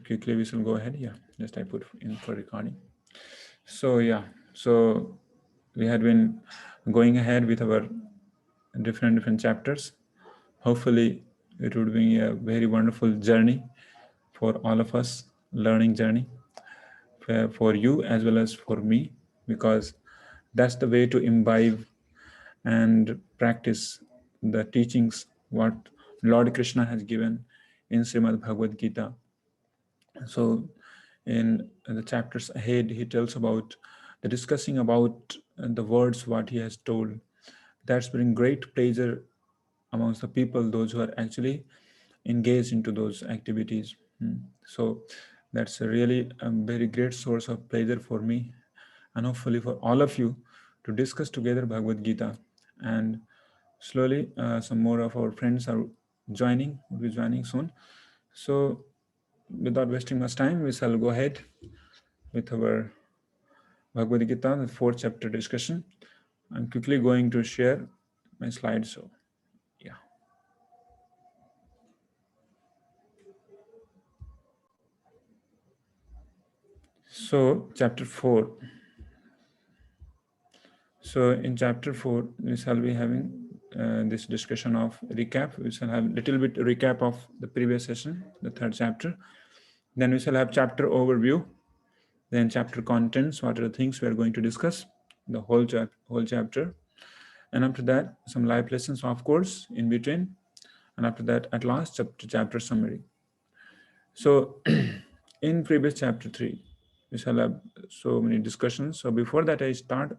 quickly we shall go ahead. Yeah, just I put in for recording. So yeah, so we had been going ahead with our different chapters. Hopefully, it would be a very wonderful journey for all of us, learning journey for you as well as for me, because that's the way to imbibe and practice the teachings what Lord Krishna has given in Srimad Bhagavad Gita. So in the chapters ahead, he tells about the discussing about the words what he has told. That's bring great pleasure amongst the people, those who are actually engaged into those activities. So that's a really very great source of pleasure for me, and hopefully for all of you, to discuss together Bhagavad Gita. And slowly some more of our friends are will be joining soon. So without wasting much time, we shall go ahead with our Bhagavad Gita, the fourth chapter discussion. I'm quickly going to share my slides. So yeah. So chapter 4. So in chapter 4, we shall be having this discussion of recap. We shall have a little bit recap of the previous session, the third chapter. Then we shall have chapter overview. Then chapter contents, what are the things we are going to discuss, the whole chapter. And after that, some live lessons, of course, in between. And after that, at last, chapter summary. So in previous chapter 3, we shall have so many discussions. So before that I start,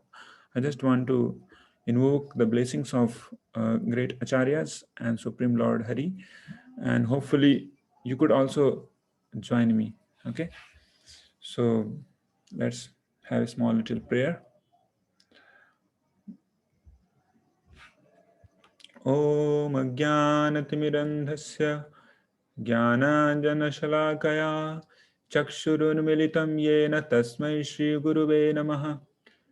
I just want to invoke the blessings of great acharyas and Supreme Lord Hari, and hopefully you could also join me. Okay, so let's have a small little prayer. Om Ajnanatimirandhasya Jnananjanashalakaya Chakshurunmilitam Yena Tasmai Shri Guruve Namaha.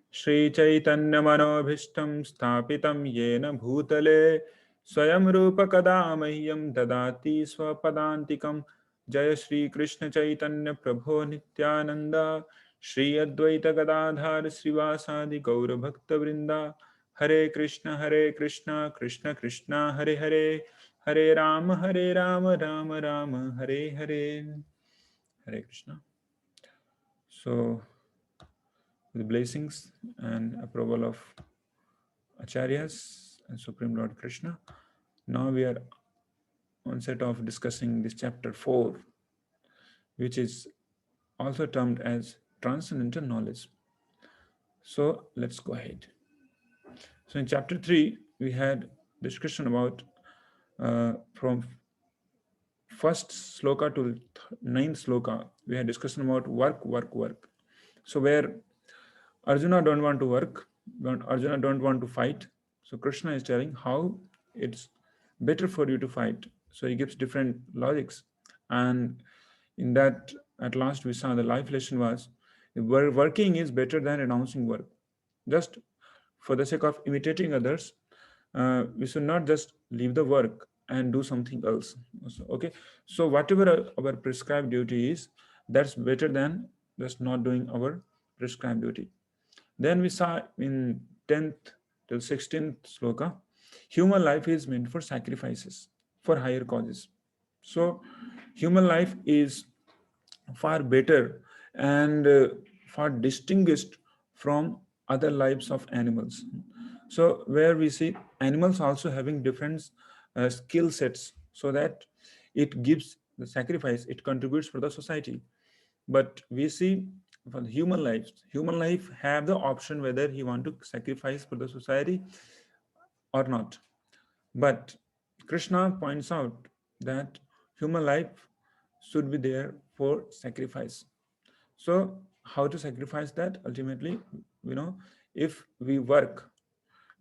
Shri Chaitanya Manobhishtam Sthapitam Yena Bhutale Swayam Rupa Kadamahyam Dadati Swapadantikam. Jaya Shri Krishna Chaitanya Prabho Nityananda Shri Advaita Gadadhar Srivasadi Gaura Bhakta Vrinda. Hare Krishna Krishna Krishna Hare Hare Hare Rama Rama Rama Hare Hare. Hare Krishna. So with blessings and approval of Acharyas and Supreme Lord Krishna, now we are on set of discussing this chapter 4, which is also termed as Transcendental Knowledge. So let's go ahead. So in chapter 3, we had discussion about from first sloka to ninth sloka, we had discussion about work. So where Arjuna don't want to work, Arjuna don't want to fight. So Krishna is telling how it's better for you to fight. So he gives different logics. And in that, at last we saw the life lesson was working is better than renouncing work. Just for the sake of imitating others, we should not just leave the work and do something else. Okay, so whatever our prescribed duty is, that's better than just not doing our prescribed duty. Then we saw in 10th till 16th sloka, human life is meant for sacrifices, for higher causes. So human life is far better and far distinguished from other lives of animals. So where we see animals also having different skill sets, so that it gives the sacrifice, it contributes for the society. But we see for the human life have the option whether he want to sacrifice for the society or not. But Krishna points out that human life should be there for sacrifice. So how to sacrifice that? Ultimately, if we work,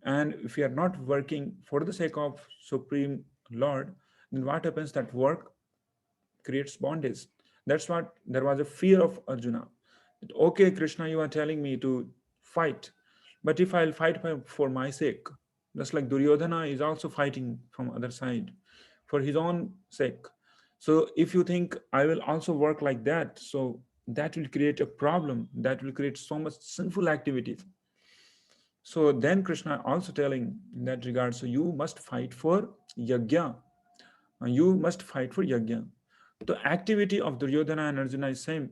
and if we are not working for the sake of Supreme Lord, then what happens? That work creates bondage. That's what there was a fear of Arjuna. That, okay, Krishna, you are telling me to fight, but if I'll fight for my sake, just like Duryodhana is also fighting from other side for his own sake. So if you think I will also work like that, so that will create a problem, that will create so much sinful activities. So then Krishna also telling in that regard, so you must fight for yajna. You must fight for yajna. The activity of Duryodhana and Arjuna is same,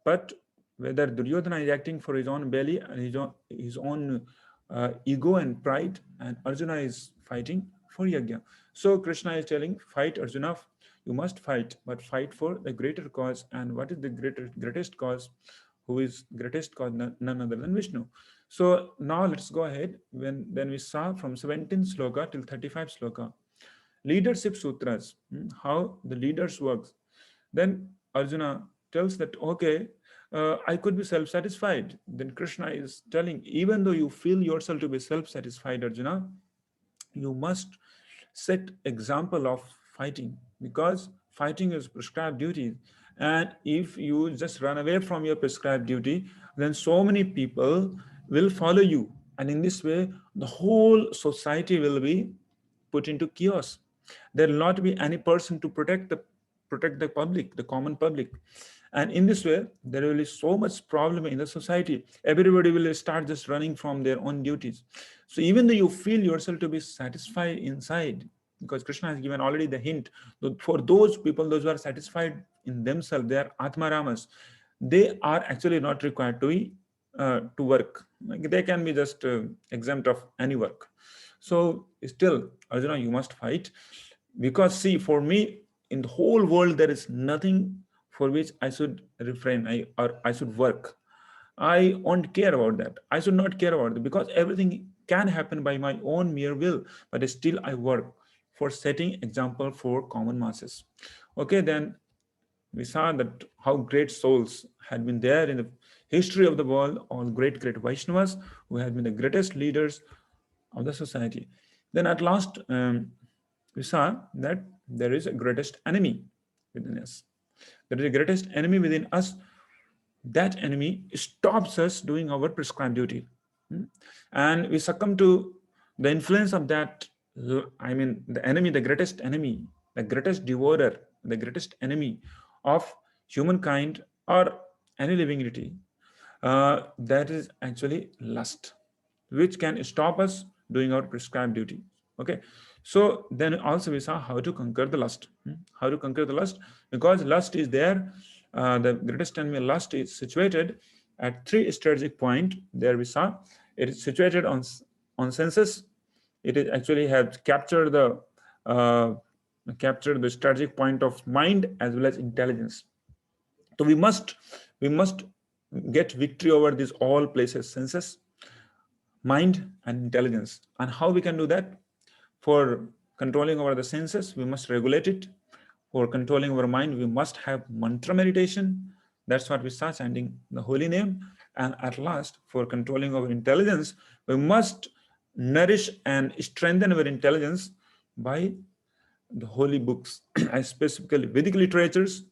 but whether Duryodhana is acting for his own belly and his own ego and pride, and Arjuna is fighting for yajna. So Krishna is telling, fight Arjuna, you must fight, but fight for the greater cause. And what is the greatest cause? Who is greatest cause? None other than Vishnu. So now let's go ahead. Then we saw from 17th sloka till 35 sloka leadership sutras, how the leaders works. Then Arjuna tells that, okay, I could be self-satisfied. Then Krishna is telling, even though you feel yourself to be self-satisfied, Arjuna, you must set example of fighting, because fighting is prescribed duty. And if you just run away from your prescribed duty, then so many people will follow you. And in this way, the whole society will be put into chaos. There will not be any person to protect the public, the common public. And in this way, there will be so much problem in the society. Everybody will start just running from their own duties. So even though you feel yourself to be satisfied inside, because Krishna has given already the hint, for those people, those who are satisfied in themselves, they are Atmaramas. They are actually not required to work. Like they can be just exempt of any work. So still, Arjuna, you must fight, because see, for me, in the whole world, there is nothing for which I should refrain, or I should work. I won't care about that. I should not care about it, because everything can happen by my own mere will, but still I work for setting example for common masses. Okay, then we saw that how great souls had been there in the history of the world, all great Vaishnavas who had been the greatest leaders of the society. Then at last, we saw that there is a greatest enemy within us. There is a greatest enemy within us. That enemy stops us doing our prescribed duty. And we succumb to the influence of that. I mean, the enemy, the greatest enemy, the greatest devourer, the greatest enemy of humankind or any living entity. That is actually lust, which can stop us doing our prescribed duty. Okay, so then also we saw how to conquer the lust. How to conquer the lust, because lust is there. The greatest enemy, lust, is situated at three strategic point. There we saw it is situated on senses. It is actually has captured the strategic point of mind as well as intelligence. So we must get victory over these all places, senses, mind, and intelligence. And how we can do that? For controlling over the senses, we must regulate it. For controlling our mind, we must have mantra meditation. That's what we start chanting the holy name. And at last, for controlling our intelligence, we must nourish and strengthen our intelligence by the holy books, and specifically Vedic literatures,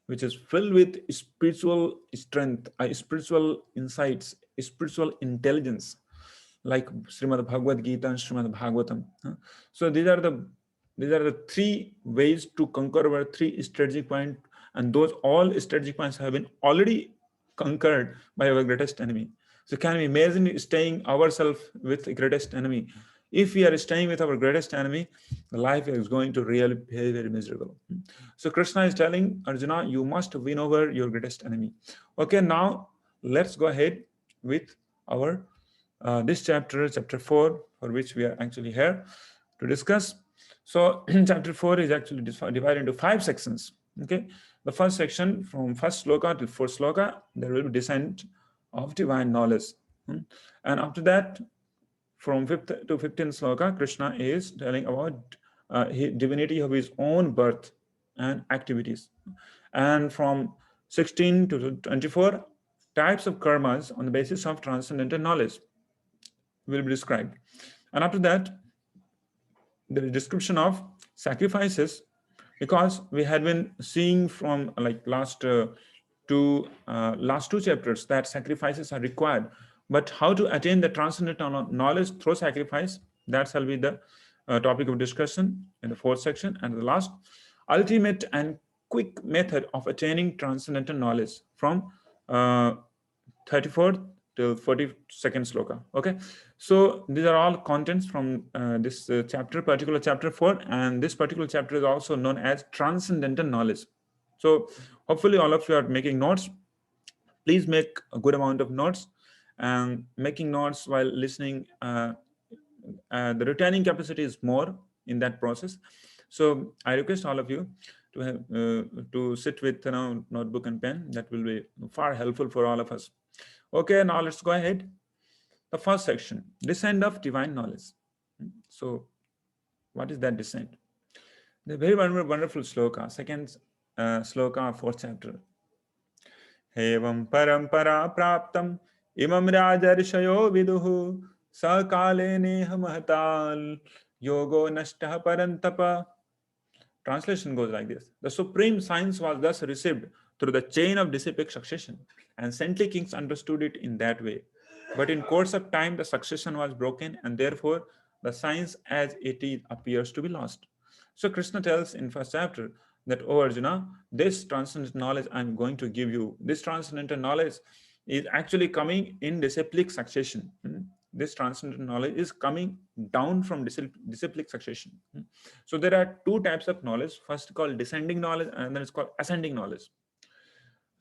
which is filled with spiritual strength, spiritual insights, spiritual intelligence, like Srimad Bhagavad Gita and Srimad Bhagavatam. So these are the three ways to conquer our three strategic points, and those all strategic points have been already conquered by our greatest enemy. So can we imagine staying ourselves with the greatest enemy? If we are staying with our greatest enemy, life is going to really be very, very miserable. So Krishna is telling Arjuna, you must win over your greatest enemy. Okay, now let's go ahead with our this chapter 4, for which we are actually here to discuss. So chapter 4 is actually divided into 5 sections. Okay, the first section, from first sloka to fourth sloka, there will be descent of divine knowledge. And after that, from 5th to 15th sloka, Krishna is telling about divinity of his own birth and activities. And from 16 to 24, types of karmas on the basis of transcendental knowledge will be described. And after that, the description of sacrifices, because we had been seeing from like last two chapters that sacrifices are required, but how to attain the transcendental knowledge through sacrifice, that shall be the topic of discussion in the fourth section. And the last, ultimate and quick method of attaining transcendental knowledge from uh, 34th till 42nd sloka. Okay, so these are all contents from this chapter, particular chapter 4, and this particular chapter is also known as transcendental knowledge. So hopefully all of you are making notes. Please make a good amount of notes, and making notes while listening, the retaining capacity is more in that process. So I request all of you to have to sit with notebook and pen. That will be far helpful for all of us. Okay, now let's go ahead. The first section, descent of divine knowledge. So what is that descent? The very wonderful sloka, second sloka, fourth chapter. Evam parampara praptam imam rajarshayo viduhu sakale neha mahatal yogo nashtah parantapa. Translation goes like this: the supreme science was thus received through the chain of disciplic succession, and saintly kings understood it in that way. But in course of time, the succession was broken, and therefore the science as it is appears to be lost. So Krishna tells in first chapter that, oh Arjuna, this transcendental knowledge I'm going to give you, this transcendental knowledge is actually coming in disciplic succession. This transcendental knowledge is coming down from disciplic succession. So there are two types of knowledge. First called descending knowledge, and then it's called ascending knowledge.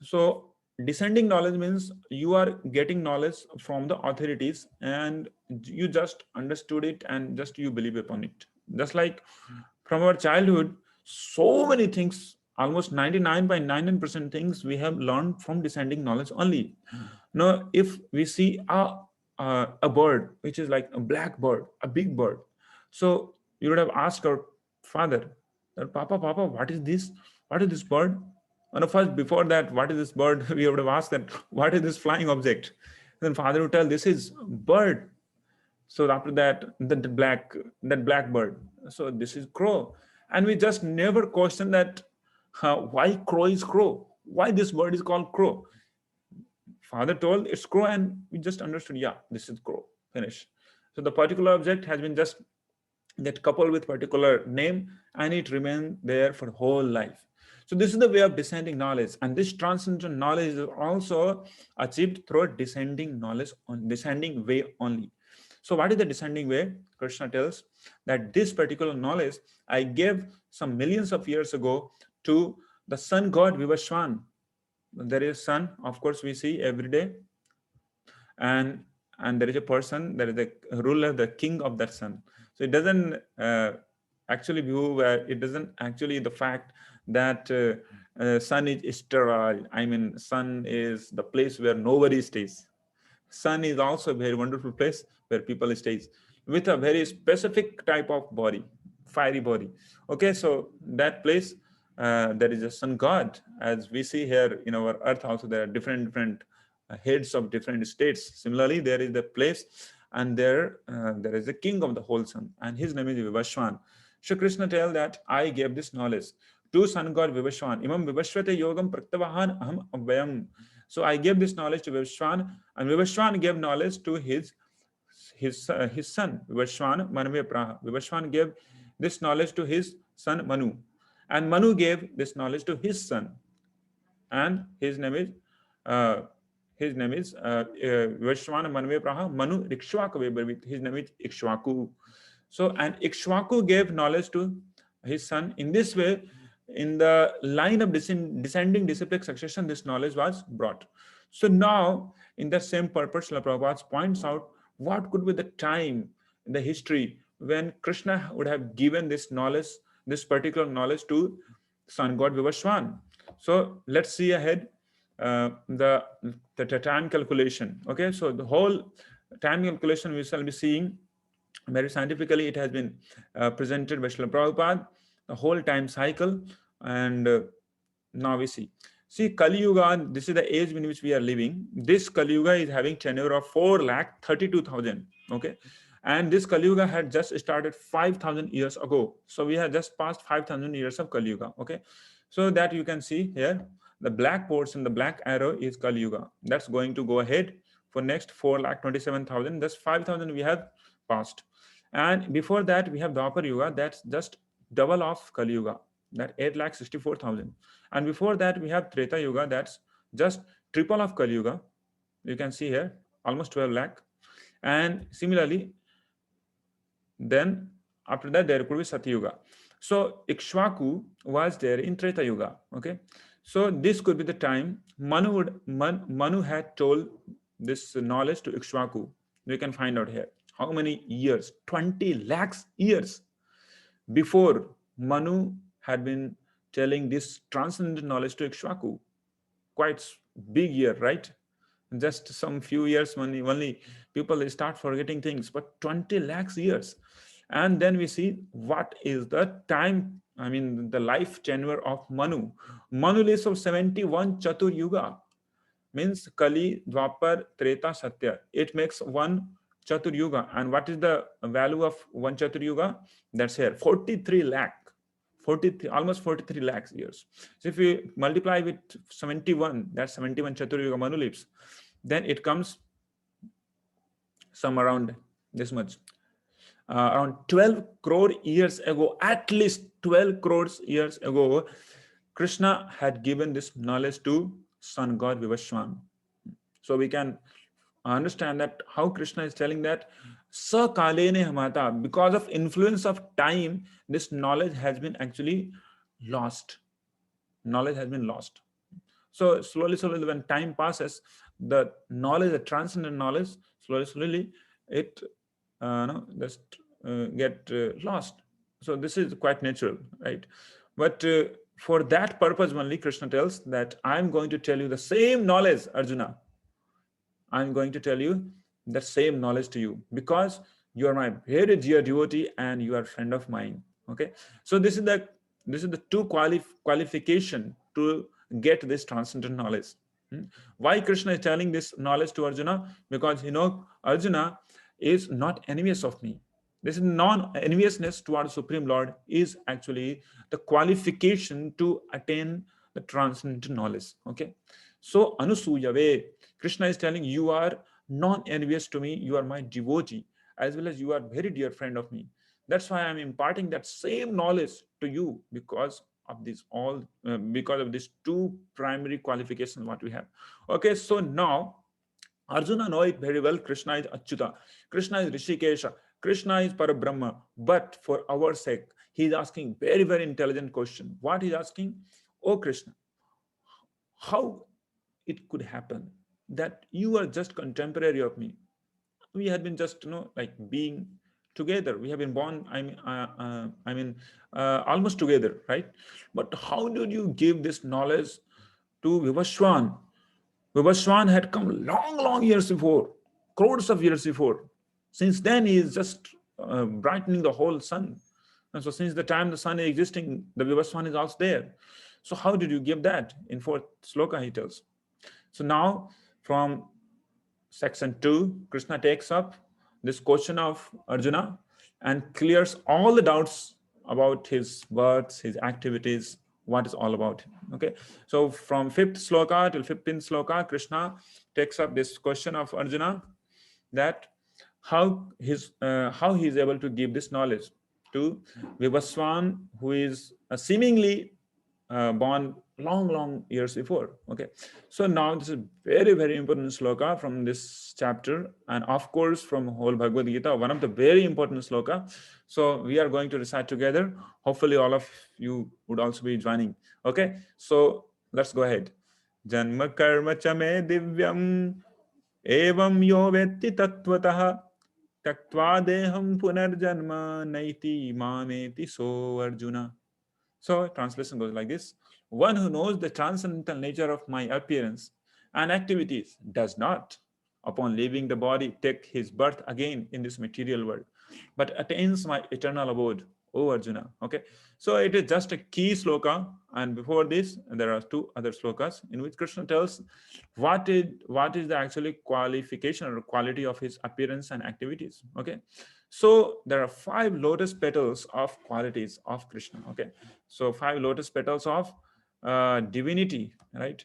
So descending knowledge means you are getting knowledge from the authorities and you just understood it and just you believe upon it. Just like from our childhood, so many things, almost 99.99% things we have learned from descending knowledge only. Now, if we see a bird, which is like a black bird, a big bird, so you would have asked our father, that, Papa, what is this? What is this bird? And first, before that, what is this bird? We would have asked that, what is this flying object? Then father would tell, this is bird. So after that, that black bird. So this is crow. And we just never question that why crow is crow? Why this bird is called crow? Father told it's crow, and we just understood, yeah, this is crow. Finish. So the particular object has been just get coupled with particular name, and it remains there for whole life. So this is the way of descending knowledge, and this transcendental knowledge is also achieved through descending knowledge on descending way only. So what is the descending way? Krishna tells that this particular knowledge I gave some millions of years ago to the sun god Vivaswan. There is sun, of course, we see every day, and there is a person, there is a ruler, the king of that sun. So it doesn't actually view where it doesn't actually the fact that sun is sterile. I mean, sun is the place where nobody stays. Sun is also a very wonderful place where people stays with a very specific type of body, fiery body. Okay, so that place, there is a sun god. As we see here in our earth also, there are different heads of different states. Similarly, there is the place, and there is a king of the whole sun, and his name is Vivaswan. So Krishna tells that I gave this knowledge to sun god Vivaswan. Imam Vivasvate yogam praktavahan aham abhyam. So I gave this knowledge to Vivaswan, and Vivaswan gave knowledge to his son Vivaswan Manve Praha. Vivaswan gave this knowledge to his son Manu, and Manu gave this knowledge to his son, and his name is Vivaswan Manve Praha Manu Ikshvaku. His name is Ikshvaku. So, and Ikshvaku gave knowledge to his son. In this way, in the line of descending disciplic succession, this knowledge was brought. So now, in the same purpose, Srila Prabhupada points out what could be the time in the history when Krishna would have given this knowledge, this particular knowledge to sun god Vivaswan. So let's see ahead the time calculation. Okay, so the whole time calculation we shall be seeing very scientifically. It has been presented by Srila Prabhupada, the whole time cycle, and now we see Kali Yuga. This is the age in which we are living. This Kali Yuga is having tenure of 4,32,000. Okay, and this Kali Yuga had just started 5,000 years ago. So we have just passed 5,000 years of Kali Yuga. Okay, so that you can see here, the black portion, the black arrow is Kali Yuga. That's going to go ahead for next 4,27,000. That's 5,000 we have passed. And before that, we have Dwapar Yuga. That's just double of Kali Yuga. that 8,64,000. And before that, we have Treta Yuga, that's just triple of Kali Yuga. You can see here, almost 12 lakh. And similarly, then after that, there could be Satya Yuga. So Ikshvaku was there in Treta Yuga. Okay. So this could be the time Manu had told this knowledge to Ikshvaku. We can find out here. How many years? 20 lakhs years before Manu had been telling this transcendental knowledge to Ikshvaku. Quite big year, right? Just some few years only people start forgetting things, but 20 lakhs years. And then we see what is the time, I mean, the life tenure of Manu. Manu lives of 71 Chatur Yuga, means Kali, Dwapar, Treta, Satya. It makes one Chatur Yuga. And what is the value of one Chatur Yuga? That's here, 43 lakh. 43, almost 43 lakhs years. So if you multiply with 71, that's 71 Chatur Yuga Manu lives, then it comes some around this much. Around 12 crore years ago, at least 12 crores years ago, Krishna had given this knowledge to sun god Vivaswan. So we can understand that how Krishna is telling that Sakalene Hamata, because of influence of time, this knowledge has been actually lost. Knowledge has been lost. So slowly, when time passes, the knowledge, the transcendent knowledge, slowly, it just get lost. So this is quite natural, right? But for that purpose only, Krishna tells that I'm going to tell you the same knowledge, Arjuna. I'm going to tell you the same knowledge to you because you are my very dear devotee and you are a friend of mine. Okay, so this is the two qualification to get this transcendent knowledge. Why Krishna is telling this knowledge to Arjuna? Because Arjuna is not envious of me. This non-enviousness towards Supreme Lord is actually the qualification to attain the transcendental knowledge. Okay, so Anusuyave, Krishna is telling you are non-envious to me, you are my devotee, as well as you are very dear friend of me. That's why I'm imparting that same knowledge to you because of this because of these two primary qualifications what we have. Okay, so now Arjuna know it very well. Krishna is Achyuta, Krishna is Rishikesha, Krishna is Parabrahma. But for our sake, he is asking very, very intelligent question. What he's asking? Oh Krishna, how it could happen that you are just contemporary of me? We had been just like being together. We have been born. Almost together, right? But how did you give this knowledge to Vivaswan? Vivaswan had come long years before, crores of years before. Since then, he is just brightening the whole sun. And so since the time the sun is existing, the Vivaswan is also there. So how did you give that? In fourth sloka, he tells. So now from section 2, Krishna takes up this question of Arjuna and clears all the doubts about his births, his activities, what is all about him. Okay, so from 5th sloka till 15th sloka, Krishna takes up this question of Arjuna, that how he is able to give this knowledge to Vivaswan, who is seemingly born long years before. Okay, so now this is very, very important sloka from this chapter, and of course from whole Bhagavad Gita, one of the very important sloka. So we are going to recite together. Hopefully all of you would also be joining. Okay, so let's go ahead. Janma karma chame divyam evam yo vetti tattvataha taktva deham punarjanma naiti mameti so Arjuna. So translation goes like this. One who knows the transcendental nature of my appearance and activities does not, upon leaving the body, take his birth again in this material world, but attains my eternal abode, O Arjuna. Okay, so it is just a key sloka, and before this there are two other slokas in which Krishna tells what is the actually qualification or quality of his appearance and activities. Okay, so there are 5 lotus petals of qualities of Krishna. Okay, so 5 lotus petals of divinity, right,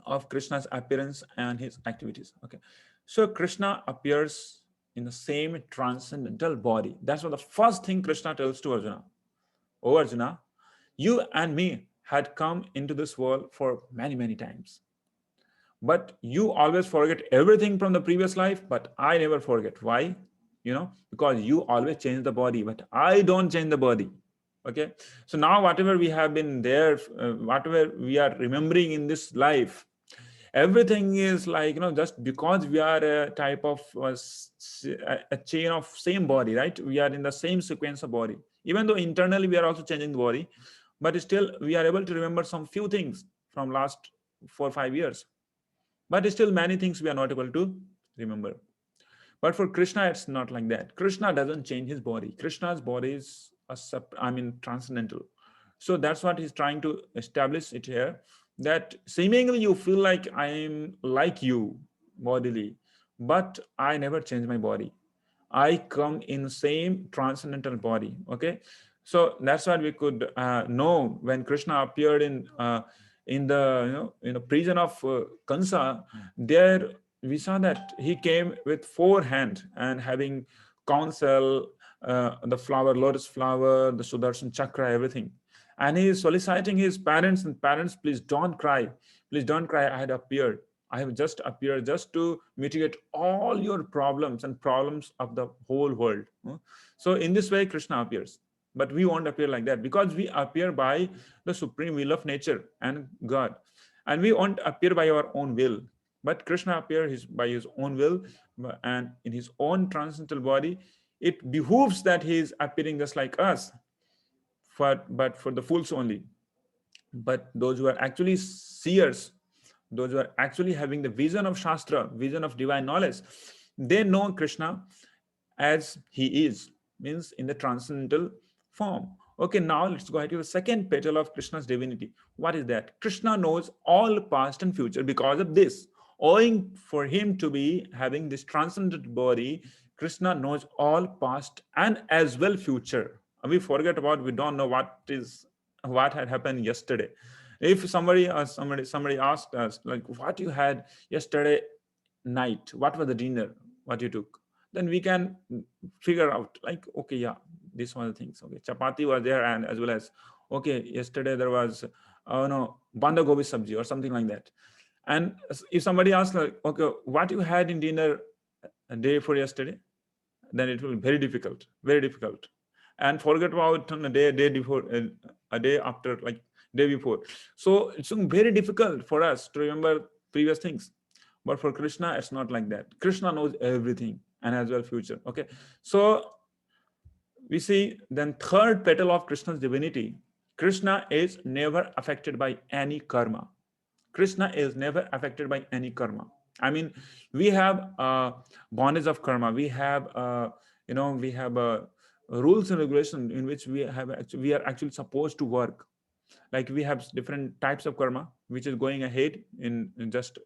of Krishna's appearance and his activities. Okay, so Krishna appears in the same transcendental body. That's what the first thing Krishna tells to Arjuna. Oh Arjuna, You and me had come into this world for many, many times. But you always forget everything from the previous life, but I never forget. Why? Because you always change the body, but I don't change the body. Okay. So now whatever we have been there, whatever we are remembering in this life, everything is like, just because we are a type of a chain of same body, right? We are in the same sequence of body, even though internally we are also changing the body, but still we are able to remember some few things from last 4 or 5 years, but still many things we are not able to remember. But for Krishna, it's not like that. Krishna doesn't change his body. Krishna's body is transcendental. So that's what he's trying to establish it here. That seemingly you feel like I'm like you bodily, but I never change my body. I come in same transcendental body. Okay, so that's what we could know when Krishna appeared in the in the prison of Kansa. There we saw that he came with 4 hands and having counsel, the flower, lotus flower, the Sudarshan chakra, everything. And he is soliciting his parents, and parents, please don't cry. Please don't cry. I had appeared. I have just appeared just to mitigate all your problems and problems of the whole world. So in this way, Krishna appears. But we won't appear like that because we appear by the supreme will of nature and God. And we won't appear by our own will. But Krishna appears by his own will and in his own transcendental body. It behooves that he is appearing just like us, but for the fools only. But those who are actually seers, those who are actually having the vision of Shastra, vision of divine knowledge, they know Krishna as he is, means in the transcendental form. Okay, now let's go ahead to the second petal of Krishna's divinity. What is that? Krishna knows all past and future because of this. Owing for him to be having this transcendent body, Krishna knows all past and as well future. We forget about, we don't know what had happened yesterday. If somebody asked us like what you had yesterday night, what was the dinner, what you took, then we can figure out like, okay, yeah, these were the things. Okay, chapati was there, and as well as, okay, yesterday there was no banda gobi sabji or something like that. And if somebody asks like, okay, what you had in dinner a day before yesterday, then it will be very difficult, very difficult. And forget about a day before, a day after, like day before. So it's very difficult for us to remember previous things. But for Krishna, it's not like that. Krishna knows everything and as well future. Okay, so we see then third petal of Krishna's divinity. Krishna is never affected by any karma. Krishna is never affected by any karma. I mean, we have bondage of karma. We have, we have rules and regulation in which we are actually supposed to work. Like we have different types of karma, which is going ahead in just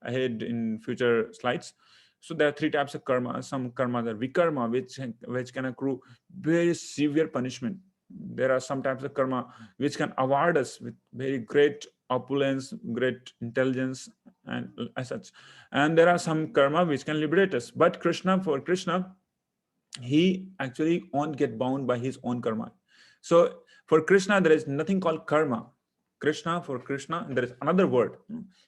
ahead in future slides. So there are 3 types of karma. Some karmas are vikarma, which can accrue very severe punishment. There are some types of karma which can award us with very great opulence, great intelligence, and as such. And there are some karma which can liberate us. But for Krishna, he actually won't get bound by his own karma. So for Krishna, there is nothing called karma. For Krishna, there is another word.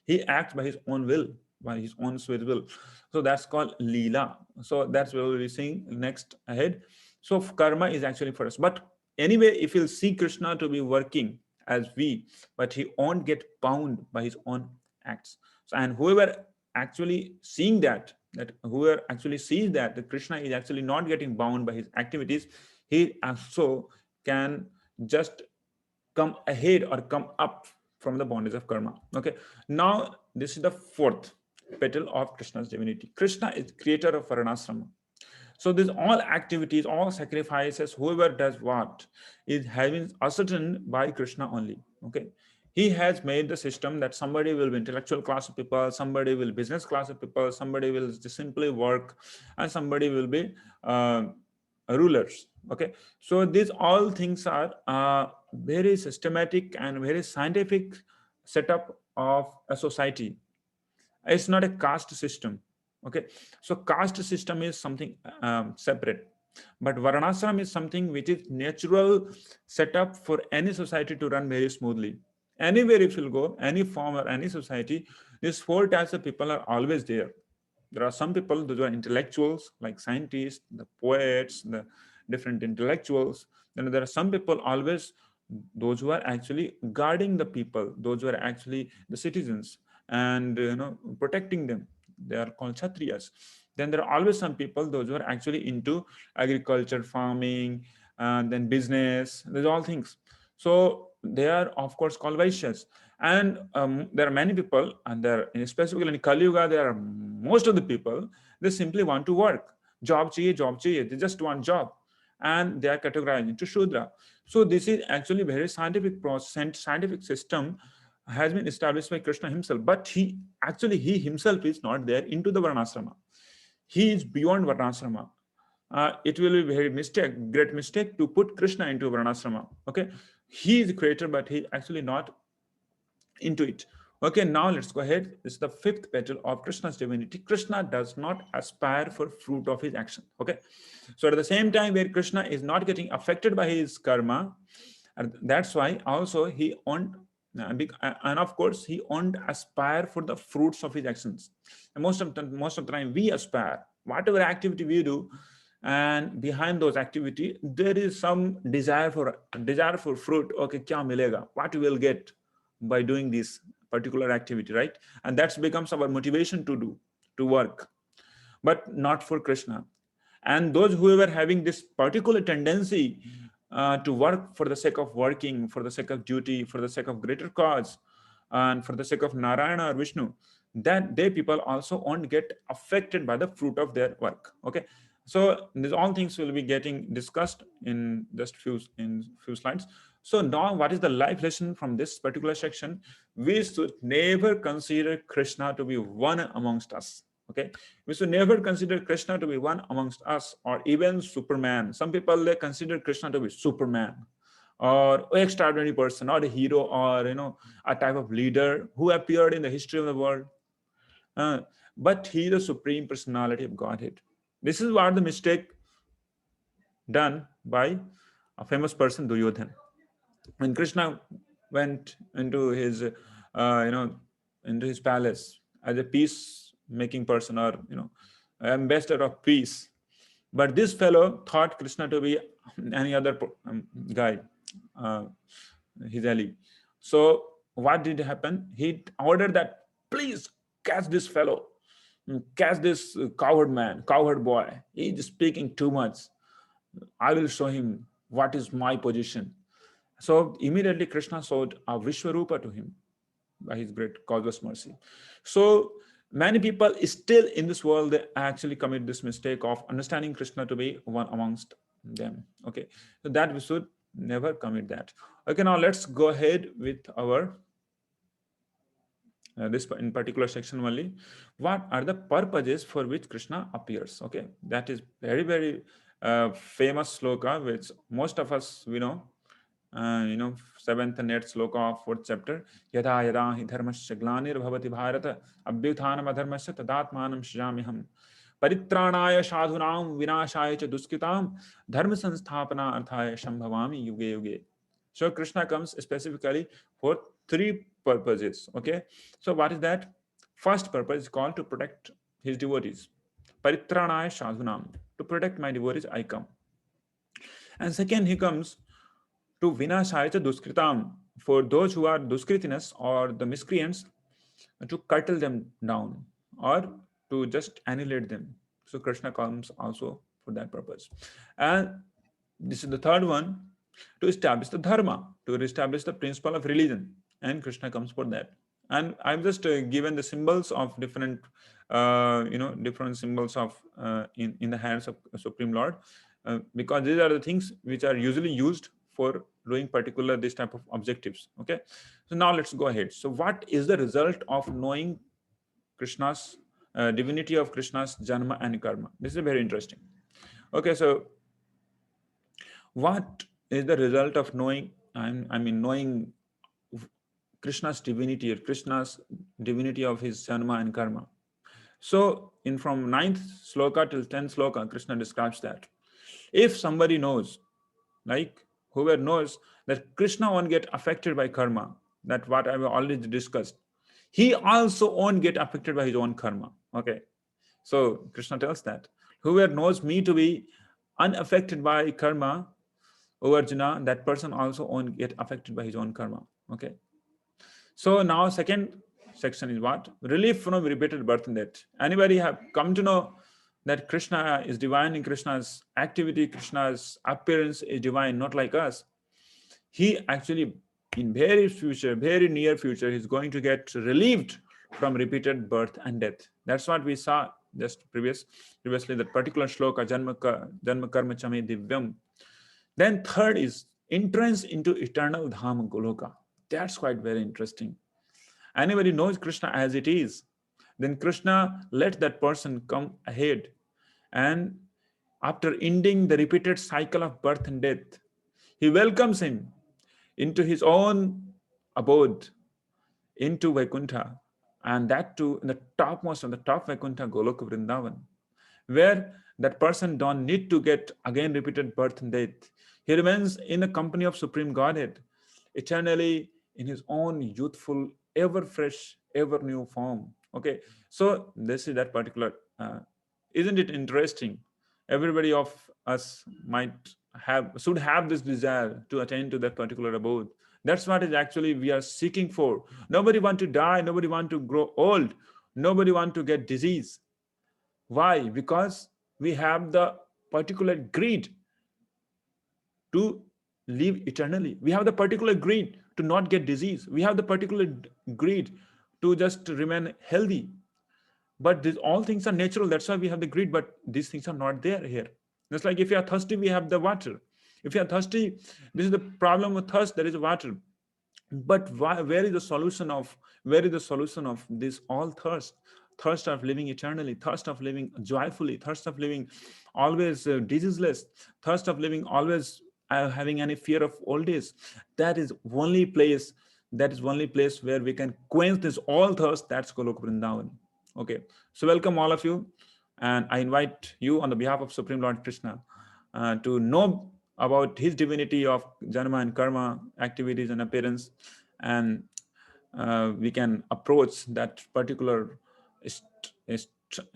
He acts by his own will, by his own sweet will. So that's called Leela. So that's what we'll be seeing next ahead. So karma is actually for us. But anyway, if you'll see Krishna to be working as we, but he won't get bound by his own acts. So, and whoever actually seeing that whoever actually sees that Krishna is actually not getting bound by his activities, he also can just come ahead or come up from the bondage of karma. Okay, now this is the fourth petal of Krishna's divinity. Krishna is creator of varnashrama. So these all activities, all sacrifices, whoever does what is having ascertained by Krishna only. Okay, he has made the system that somebody will be intellectual class of people, somebody will business class of people, somebody will just simply work, and somebody will be rulers. Okay, so these all things are very systematic and very scientific setup of a society. It's not a caste system. Okay, so caste system is something separate. But Varnashram is something which is natural setup for any society to run very smoothly. Anywhere if you'll go, any form or any society, these four types of people are always there. There are some people, those are intellectuals, like scientists, the poets, the different intellectuals. Then there are some people always, those who are actually guarding the people, those who are actually the citizens, and protecting them. They are called Kshatriyas. Then there are always some people, those who are actually into agriculture, farming, and then business. There's all things. So they are of course called Vaishyas. And there are many people, and there, specifically in Kali Yuga, there are most of the people, they simply want to work. Job chahiye, job chahiye. They just want job. And they are categorized into Shudra. So this is actually very scientific process, scientific system has been established by Krishna himself. But he himself is not there into the Varnasrama. He is beyond Varnasrama. It will be very great mistake to put Krishna into Varnasrama. Okay, he is the creator, but he actually not into it. Okay, now let's go ahead. This is the fifth petal of Krishna's divinity. Krishna does not aspire for fruit of his action. Okay, so at the same time, where Krishna is not getting affected by his karma, and that's why also he won't, and of course he won't aspire for the fruits of his actions. And most of the time we aspire whatever activity we do, and behind those activity there is some desire for fruit. Okay, kya milega, what we will get by doing this particular activity, right? And that becomes our motivation to work, but not for Krishna. And those who were having this particular tendency to work for the sake of working, for the sake of duty, for the sake of greater cause, and for the sake of Narayana or Vishnu, that they people also won't get affected by the fruit of their work. Okay, so these all things will be getting discussed in just few slides. So now, what is the life lesson from this particular section? We should never consider Krishna to be one amongst us. Okay, we should never consider Krishna to be one amongst us, or even Superman. Some people, they consider Krishna to be Superman, or extraordinary person, or a hero, or a type of leader who appeared in the history of the world. Uh, but he is the supreme personality of Godhead. This is what the mistake done by a famous person, Duryodhan. When Krishna went into his into his palace as a peace-making person, or ambassador of peace, but this fellow thought Krishna to be any other guy, uh, his ally. So what did happen? He ordered that, please catch this fellow, catch this coward man, coward boy. He's speaking too much. I will show him what is my position. So immediately Krishna showed a Vishwarupa to him by his great causeless mercy. So many people still in this world, they actually commit this mistake of understanding Krishna to be one amongst them. Okay, so that we should never commit that. Okay, now let's go ahead with our this in particular section only. What are the purposes for which Krishna appears? Okay, that is very famous sloka which most of us we know. Seventh and eighth sloka of fourth chapter. Yada yada hi dharmasya glanirvhavati bharata abhyuthanam adharmasya tadatmanam shyamiham paritranaya sadhunam vinashaya cha duskritam dharma sanstapana arthaya shambhavami yuge yuge. So Krishna comes specifically for three purposes. Okay, so what is that? First purpose is called to protect his devotees. Paritranaya sadhunam, to protect my devotees I come. And second, he comes to vinashaya duskritam, for those who are duskritinous or the miscreants, to curtail them down or to just annihilate them. So Krishna comes also for that purpose. And this is the third one, to establish the dharma, to establish the principle of religion, and Krishna comes for that. And I've just given the symbols of different different symbols of in the hands of Supreme Lord, because these are the things which are usually used for doing particular this type of objectives. Okay, so now let's go ahead. So what is the result of knowing Krishna's divinity, of Krishna's Janma and Karma? This is very interesting. Okay, so what is the result of knowing, knowing Krishna's divinity, or Krishna's divinity of his Janma and Karma? So in from 9th sloka till 10th sloka, Krishna describes that. If somebody knows, like whoever knows that Krishna won't get affected by karma, that what I've already discussed, he also won't get affected by his own karma. Okay. So Krishna tells that whoever knows me to be unaffected by karma, O Arjuna, that person also won't get affected by his own karma. Okay. So now second section is what? Relief from repeated birth and death. Anybody have come to know that Krishna is divine in Krishna's activity, Krishna's appearance is divine, not like us. He actually, in very future, very near future, he's going to get relieved from repeated birth and death. That's what we saw just previously, that particular shloka, Janma Karma Chame Divyam. Then third is entrance into eternal Dham Goloka. That's quite very interesting. Anybody knows Krishna as it is, then Krishna let that person come ahead, and after ending the repeated cycle of birth and death, he welcomes him into his own abode, into Vaikuntha, and that too in the topmost of the top Vaikuntha, Goloka Vrindavan, where that person don't need to get again repeated birth and death. He remains in the company of Supreme Godhead, eternally in his own youthful, ever fresh, ever new form. Okay, so this is that particular. Isn't it interesting? Everybody of us should have this desire to attain to that particular abode. That's what is actually we are seeking for. Nobody want to die. Nobody want to grow old. Nobody want to get disease. Why? Because we have the particular greed to live eternally. We have the particular greed to not get disease. We have the particular greed to just remain healthy. But all things are natural. That's why we have the greed. But these things are not there here. Just like if you are thirsty, we have the water. If you are thirsty, this is the problem with thirst. There is water. But where is the solution of this all thirst? Thirst of living eternally, thirst of living joyfully, thirst of living always diseaseless, thirst of living always having any fear of old age. That is only place. That is only place where we can quench this all thirst. That's Goloka Vrindavan. Okay, so welcome all of you, and I invite you on the behalf of Supreme Lord Krishna to know about his divinity of Janma and Karma activities and appearance, and we can approach that particular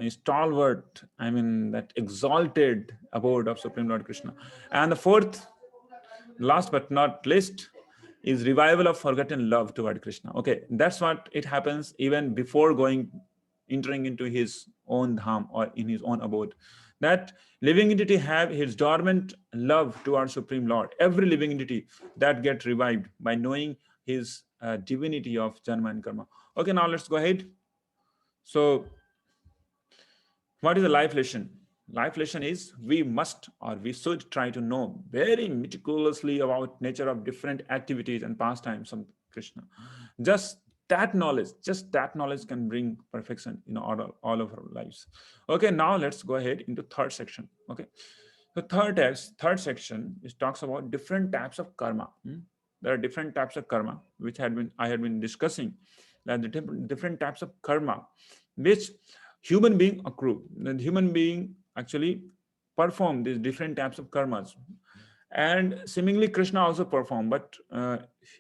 stalwart, that exalted abode of Supreme Lord Krishna. And the fourth, last but not least, is revival of forgotten love toward Krishna. Okay, that's what it happens even before entering into his own dham or in his own abode. That living entity have his dormant love towards Supreme Lord. Every living entity that gets revived by knowing his divinity of Janma and Karma. Okay, now let's go ahead. So, what is the life lesson? Life lesson is we must or we should try to know very meticulously about nature of different activities and pastimes of Krishna. Just that knowledge can bring perfection in all of our lives. Okay, now let's go ahead into third section. Okay, the third section talks about different types of karma. There are different types of karma which I had been discussing. That the different types of karma which human being accrue. The human being actually perform these different types of karmas, and seemingly Krishna also perform, but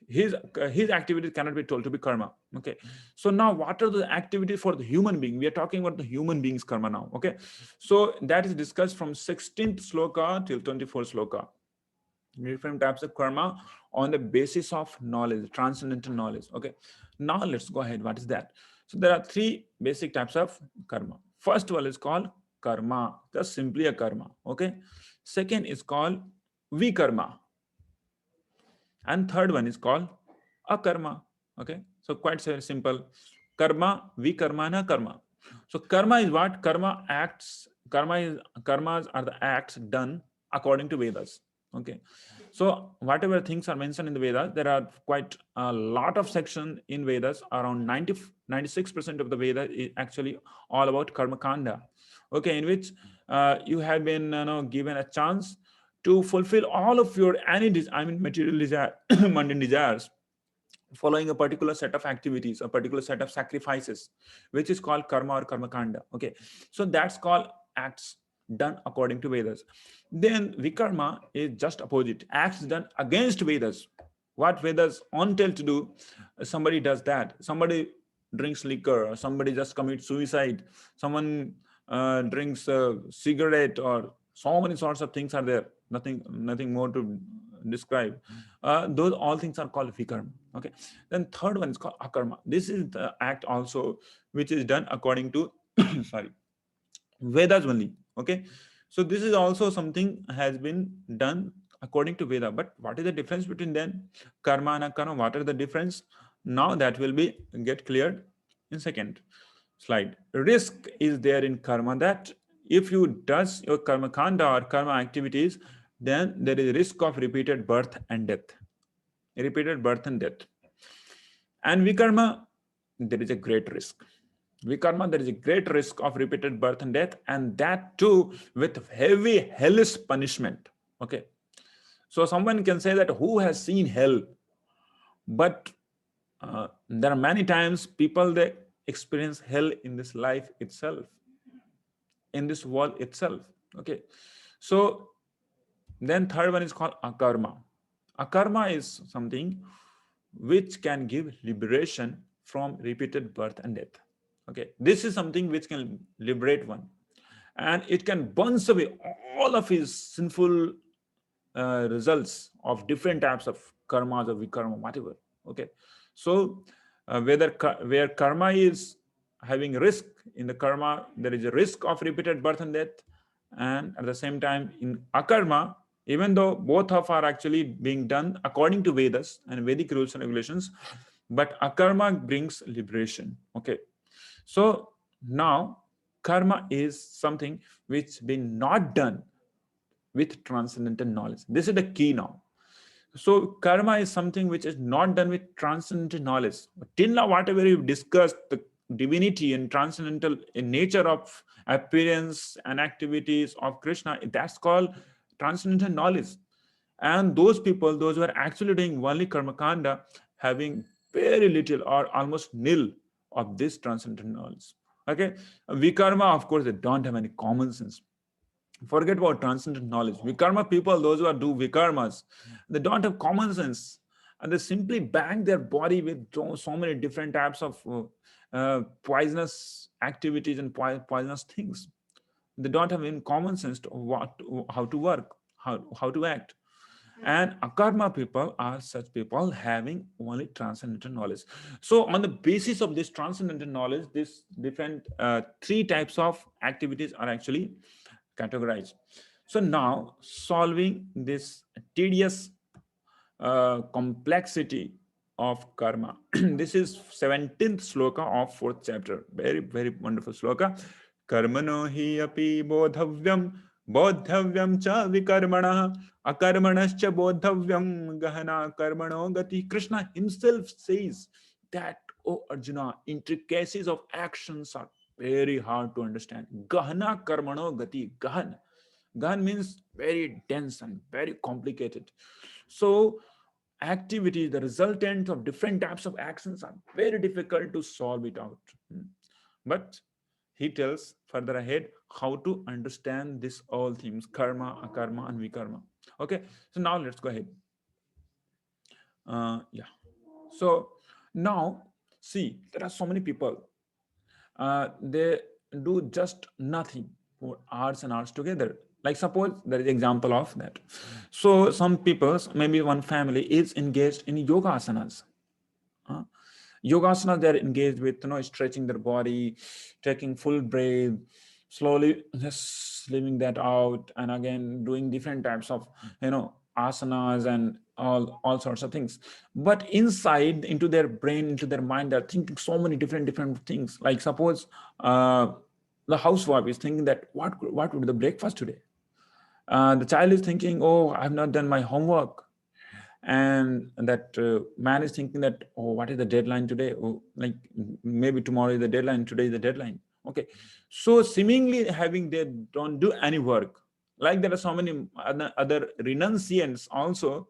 his activity cannot be told to be karma. Okay, so now what are the activities for the human being? We are talking about the human being's karma now. Okay, so that is discussed from 16th sloka till 24th sloka. Different types of karma on the basis of knowledge, transcendental knowledge. Okay, now let's go ahead. What is that? So there are three basic types of karma. First one is called karma, just simply a karma. Okay, second is called vikarma, and third one is called akarma. Okay, so quite very simple: karma, vikarma, and akarma. So karma is what? Karmas are the acts done according to Vedas. Okay, so whatever things are mentioned in the Vedas, there are quite a lot of sections in Vedas. Around 96% of the Veda is actually all about karma kanda. Okay, in which you have been given a chance to fulfill all of your material desire, mundane desires, following a particular set of activities, a particular set of sacrifices, which is called karma or karma kanda. Okay, so that's called acts. done according to Vedas. Then vikarma is just opposite, acts done against Vedas. What Vedas on tell to do, somebody does that. Somebody drinks liquor, or somebody just commits suicide, someone drinks a cigarette, or so many sorts of things are there. Nothing more to describe. Those all things are called vikarma. Okay. Then third one is called akarma. This is the act also which is done according to sorry, Vedas only. Okay. So this is also something has been done according to Veda. But what is the difference between them? Karma and akarma. What are the difference? Now that will be get cleared in second slide. Risk is there in karma, that if you does your karma kanda or karma activities, then there is a risk of repeated birth and death. Repeated birth and death. And vikarma, there is a great risk. Vikarma, there is a great risk of repeated birth and death, and that too with heavy hellish punishment. Okay. So someone can say that who has seen hell? But there are many times people they experience hell in this life itself, in this world itself. Okay. So then third one is called akarma. Akarma is something which can give liberation from repeated birth and death. Okay, this is something which can liberate one, and it can burn away all of his sinful results of different types of karmas or vikarma, whatever. Okay, so where karma is having risk, in the karma there is a risk of repeated birth and death, and at the same time in akarma, even though both of are actually being done according to Vedas and Vedic rules and regulations, but akarma brings liberation. Okay. So now karma is something which been not done with transcendental knowledge. This is the key now. So karma is something which is not done with transcendental knowledge. Till now, whatever we've discussed, the divinity and transcendental in nature of appearance and activities of Krishna, that's called transcendental knowledge. And those people, those who are actually doing only karma kanda, having very little or almost nil of this transcendental knowledge. Okay, vikarma, of course, they don't have any common sense. Forget about transcendental knowledge. Vikarma people, those who are do vikarmas, they don't have common sense, and they simply bang their body with so many different types of poisonous activities and poisonous things. They don't have any common sense to how to work, how to act. And akarma people are such people having only transcendental knowledge. So on the basis of this transcendental knowledge, this different three types of activities are actually categorized. So now solving this tedious complexity of karma. This is 17th sloka of 4th chapter. Very, very wonderful sloka. Karmano hi api bodhavyam bodhavyam cha vikarmana akarmanascha bodhavyam gahana karmano gati. Krishna himself says that, oh Arjuna, intricacies of actions are very hard to understand. Gahana karmano gati. Gahan means very dense and very complicated. So activity, the resultant of different types of actions are very difficult to solve it out. But he tells further ahead how to understand this all themes, karma, akarma, and vikarma. Okay, so now let's go ahead. Yeah. So now, see, there are so many people. They do just nothing for hours and hours together. Like suppose there is an example of that. So some people, maybe one family is engaged in yoga asanas. Yoga asanas, they're engaged with, stretching their body, taking full breath, slowly just leaving that out, and again doing different types of, asanas and all sorts of things. But inside, into their brain, into their mind, they're thinking so many different things. Like suppose the housewife is thinking that what would be the breakfast today? The child is thinking, oh, I have not done my homework. And that man is thinking that, oh, what is the deadline today? Oh, like maybe tomorrow is the deadline, today is the deadline. Okay. So seemingly having, they don't do any work. Like there are so many other renunciants also.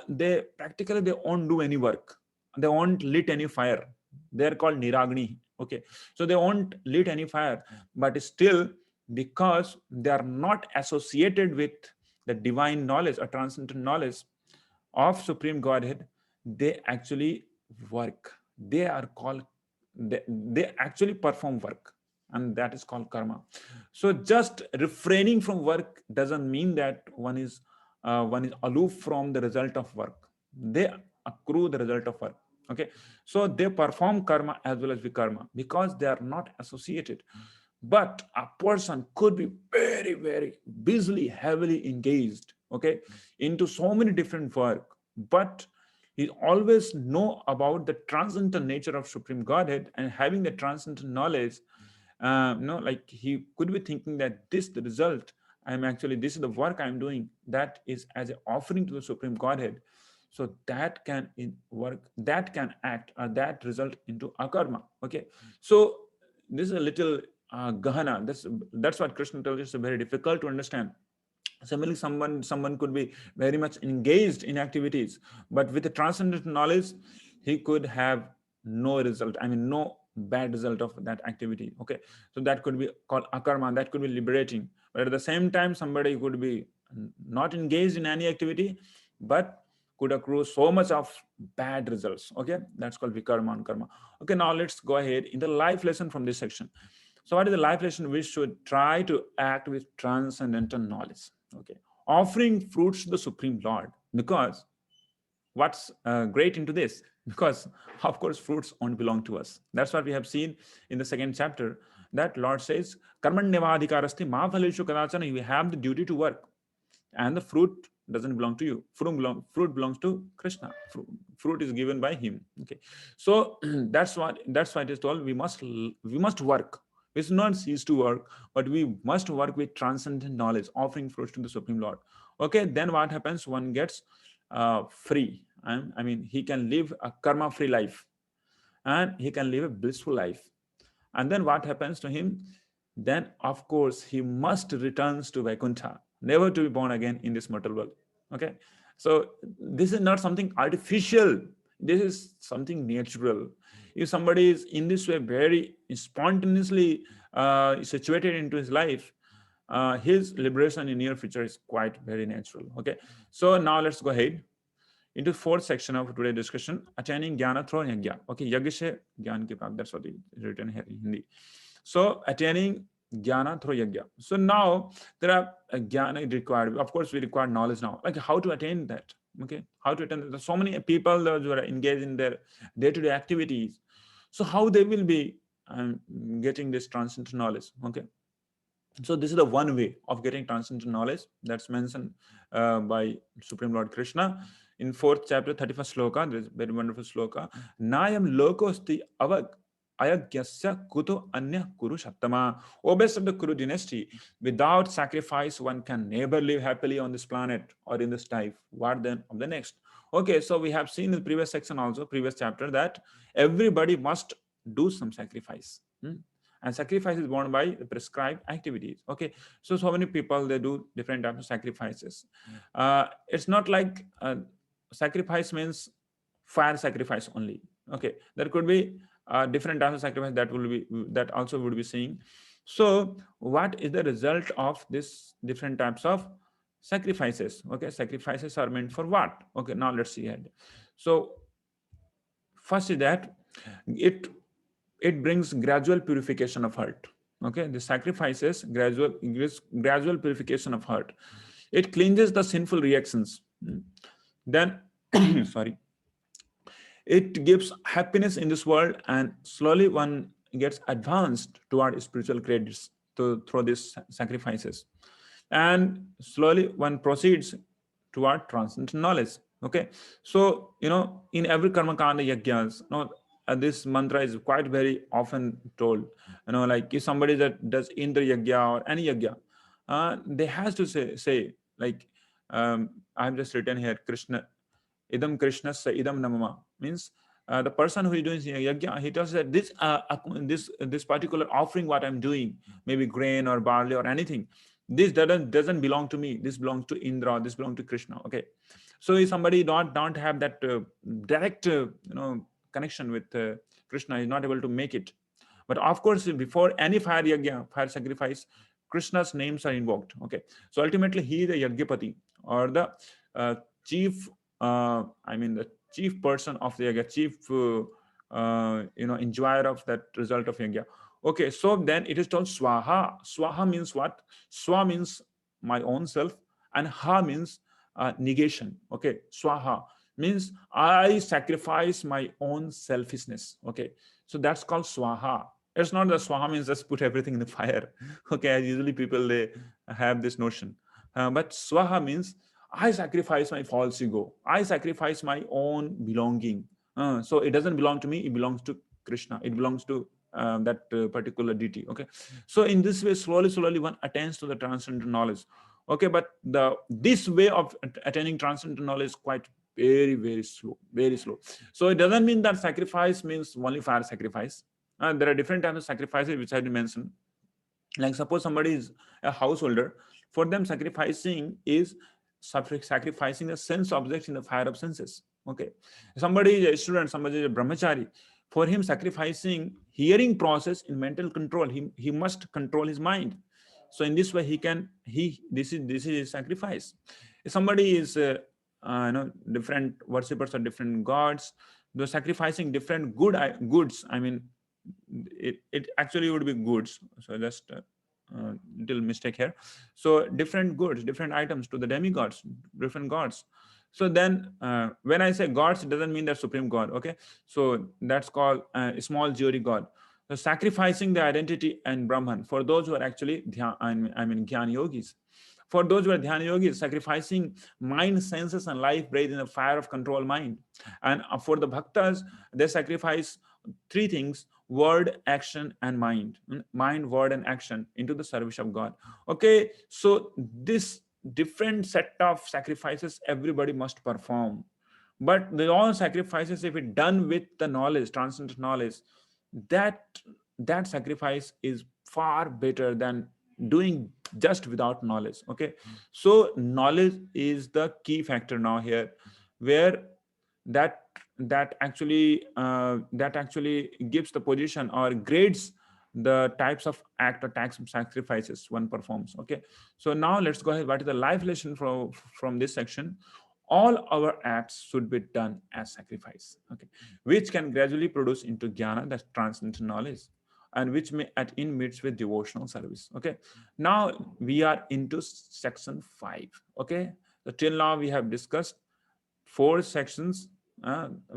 They practically, they won't do any work. They won't lit any fire. They're called niragni. Okay. So they won't lit any fire, but still because they are not associated with the divine knowledge or transcendental knowledge of Supreme Godhead, they actually work. They are called, they actually perform work, and that is called karma. So just refraining from work doesn't mean that one is aloof from the result of work. They accrue the result of work. Okay, so they perform karma as well as vikarma because they are not associated. But a person could be very, very busily, heavily engaged, okay, into so many different work, but he always know about the transcendental nature of Supreme Godhead, and having the transcendental knowledge, like he could be thinking that this the result I'm actually, this is the work I'm doing, that is as an offering to the Supreme Godhead. So that can in work, that can act, or that result into akarma. Okay, so this is a little gahana. That's what Krishna tells us, very difficult to understand. Similarly, someone could be very much engaged in activities, but with the transcendental knowledge, he could have no result. I mean, no bad result of that activity. Okay, so that could be called akarma. That could be liberating. But at the same time, somebody could be not engaged in any activity, but could accrue so much of bad results. Okay, that's called vikarma and karma. Okay, now let's go ahead in the life lesson from this section. So what is the life lesson? We should try to act with transcendental knowledge. Okay, offering fruits to the Supreme Lord, because what's great into this, because of course fruits won't belong to us. That's what we have seen in the second chapter, that Lord says karmanyavadhikarasti ma phaleshu kadachana. You have the duty to work, and the fruit doesn't belong to you. Fruit belongs to Krishna. Fruit is given by him. Okay, so that's why it is told we must work. We should not cease to work, but we must work with transcendent knowledge, offering fruits to the Supreme Lord. Okay, then what happens? One gets free. I mean, he can live a karma-free life, and he can live a blissful life. And then what happens to him? Then, of course, he must returns to Vaikuntha, never to be born again in this mortal world. Okay, so this is not something artificial. This is something natural. If somebody is in this way very spontaneously situated into his life, his liberation in near future is quite very natural. Okay, so now let's go ahead into fourth section of today's discussion, attaining jnana through yajna. Okay, yajna se jnana ki प्राप्ति, that's what is written here in Hindi. So attaining jnana through yajna. So now there are jnana required. Of course, we require knowledge now. Like how to attain that? Okay, how to attain that? There's so many people who are engaged in their day-to-day activities. So how they will be getting this transcendental knowledge? Okay, so this is the one way of getting transcendental knowledge that's mentioned by Supreme Lord Krishna in fourth chapter, 31st sloka. There is very wonderful sloka. Nayam lokosti avag ayagyasya kuto anya kuru sattama. O best of the Kuru dynasty, without sacrifice one can never live happily on this planet or in this life. What then of the next? Okay, so we have seen in the previous section also, previous chapter, that everybody must do some sacrifice. And sacrifice is borne by the prescribed activities. Okay, so many people, they do different types of sacrifices. It's not like sacrifice means fire sacrifice only. Okay, there could be different types of sacrifice that also would be seeing. So what is the result of this different types of sacrifices? Okay, sacrifices are meant for what? Okay, now let's see ahead. So first is that it brings gradual purification of heart. Okay, the sacrifices gradual purification of heart. It cleanses the sinful reactions. Then sorry, it gives happiness in this world, and slowly one gets advanced toward spiritual credits through these sacrifices, and slowly one proceeds toward transcendental knowledge. Okay, so in every karma kanda yajnas, this mantra is quite very often told. Like if somebody that does Indra yajna or any yajna, they has to say like, I have just written here, Krishna idam Krishnas idam namama, means the person who is doing yajna, he tells that this particular offering what I'm doing, maybe grain or barley or anything, this doesn't belong to me. This belongs to Indra. This belongs to Krishna. Okay, so if somebody don't have that direct connection with Krishna, is not able to make it. But of course, before any fire yajna, fire sacrifice, Krishna's names are invoked. Okay, so ultimately he is the Yajnapati, or the chief. The chief person of the yajna, chief enjoyer of that result of yajna. Okay, so then it is told swaha. Swaha means what? Swa means my own self, and ha means negation. Okay, swaha means I sacrifice my own selfishness. Okay, so that's called swaha. It's not that swaha means just put everything in the fire. Okay, as usually people they have this notion, but swaha means I sacrifice my false ego. I sacrifice my own belonging. So it doesn't belong to me. It belongs to Krishna. It belongs to that particular deity. Okay. So in this way, slowly, slowly, one attains to the transcendental knowledge. Okay, but this way of attaining transcendental knowledge is quite very, very slow, very slow. So it doesn't mean that sacrifice means only fire sacrifice. There are different types of sacrifices which I did mention. Like suppose somebody is a householder, for them sacrificing is sacrificing the sense objects in the fire of senses. Okay, somebody is a student, somebody is a brahmachari, for him sacrificing hearing process in mental control, he must control his mind. So in this way he can this is his sacrifice. If somebody is different worshippers of different gods, they're sacrificing different goods, I mean it actually would be goods, so just little mistake here. So different goods, different items to the demigods, different gods. So then when I say gods, it doesn't mean that supreme god. Okay, so that's called a small jury god. So sacrificing the identity and Brahman for those who are actually Gyan yogis. For those who are Dhyana yogis, sacrificing mind, senses, and life breath in the fire of control mind. And for the bhaktas, they sacrifice three things: word, action, and mind. Mind, word, and action into the service of God. Okay, so this different set of sacrifices everybody must perform. But the all sacrifices, if it done with the knowledge, transcendental knowledge, that that sacrifice is far better than doing just without knowledge. Okay, so knowledge is the key factor now here, where that that actually gives the position or grades the types of act or types of sacrifices one performs. Okay, so now let's go ahead. What is the life lesson from this section? All our acts should be done as sacrifice. Okay, which can gradually produce into jnana, that's transcendental knowledge, and which may at in meets with devotional service. Okay, now we are into section 5. Okay, so till now we have discussed 4 sections,